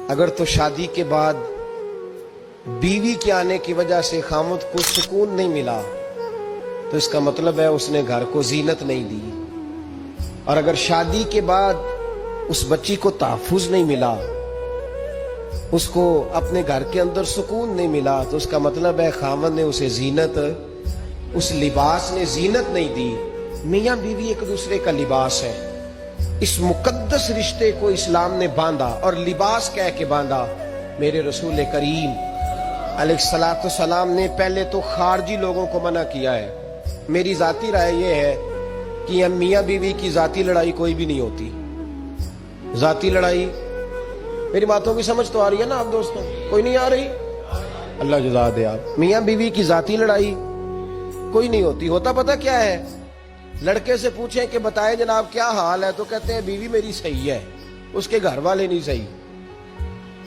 اگر تو شادی کے بعد بیوی کے آنے کی وجہ سے خاوند کو سکون نہیں ملا تو اس کا مطلب ہے اس نے گھر کو زینت نہیں دی، اور اگر شادی کے بعد اس بچی کو تحفظ نہیں ملا، اس کو اپنے گھر کے اندر سکون نہیں ملا، تو اس کا مطلب ہے خاوند نے اسے زینت، اس لباس نے زینت نہیں دی۔ میاں بیوی ایک دوسرے کا لباس ہے، اس مقدس رشتے کو اسلام نے باندھا اور لباس کہہ کے باندھا۔ میرے رسول کریم علیہ الصلوۃ والسلام نے پہلے تو خارجی لوگوں کو منع کیا ہے۔ میری ذاتی رائے یہ ہے کہ میاں بیوی کی ذاتی لڑائی کوئی بھی نہیں ہوتی۔ ذاتی لڑائی، میری باتوں کی سمجھ تو آ رہی ہے نا آپ دوستوں؟ کوئی نہیں آ رہی؟ اللہ جزا دے آپ۔ میاں بیوی کی ذاتی لڑائی کوئی نہیں ہوتی۔ ہوتا پتہ کیا ہے؟ لڑکے سے پوچھیں کہ بتائے جناب کیا حال ہے، تو کہتے ہیں بیوی میری صحیح ہے، اس کے گھر والے نہیں صحیح۔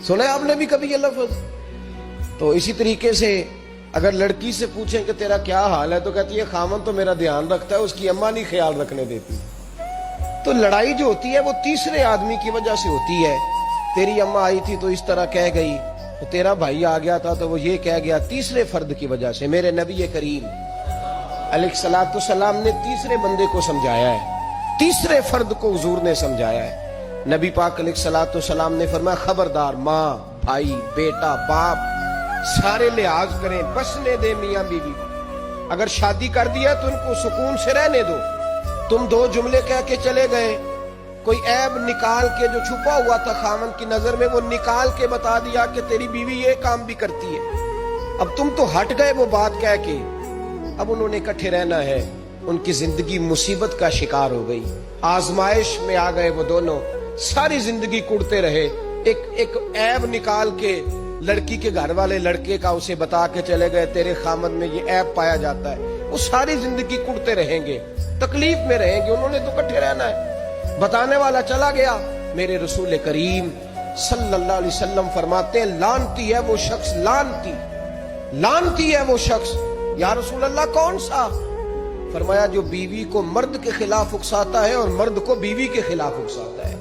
سنے آپ نے بھی کبھی یہ لفظ؟ تو اسی طریقے سے اگر لڑکی سے پوچھیں کہ تیرا کیا حال ہے، تو کہتی ہے خامن تو میرا دھیان رکھتا ہے، اس کی اماں نہیں خیال رکھنے دیتی۔ تو لڑائی جو ہوتی ہے وہ تیسرے آدمی کی وجہ سے ہوتی ہے۔ تیری اماں آئی تھی تو اس طرح کہہ گئی، تو تیرا بھائی آ گیا تھا تو وہ یہ کہہ گیا، تیسرے فرد کی وجہ سے۔ میرے نبی کریم علیہ الصلوۃ والسلام نے تیسرے بندے کو سمجھایا ہے، تیسرے فرد کو حضور نے سمجھایا ہے۔ نبی پاک علیہ الصلوۃ والسلام نے فرمایا خبردار، ماں، بھائی، بیٹا، باپ سارے لحاظ کریں، بسنے دے میاں بیوی کو۔ اگر شادی کر دیا تو ان کو سکون سے رہنے دو۔ تم دو جملے کہہ کے چلے گئے، کوئی عیب نکال کے جو چھپا ہوا تھا خامن کی نظر میں، وہ نکال کے بتا دیا کہ تیری بیوی یہ کام بھی کرتی ہے۔ اب تم تو ہٹ گئے وہ بات کہہ کے، اب انہوں نے اکٹھے رہنا ہے۔ ان کی زندگی مصیبت کا شکار ہو گئی، آزمائش میں آ گئے وہ دونوں، ساری زندگی کڑتے رہے۔ ایک عیب نکال کے لڑکی کے گھر والے لڑکے کا اسے بتا کے چلے گئے، تیرے خامد میں یہ عیب پایا جاتا ہے۔ وہ ساری زندگی کڑتے رہیں گے، تکلیف میں رہیں گے۔ انہوں نے تو اکٹھے رہنا ہے۔ بتانے والا چلا گیا۔ میرے رسول کریم صلی اللہ علیہ وسلم فرماتے ہیں لعنتی ہے وہ شخص، لعنتی ہے وہ شخص۔ یا رسول اللہ کون سا؟ فرمایا جو بیوی کو مرد کے خلاف اکساتا ہے اور مرد کو بیوی کے خلاف اکساتا ہے۔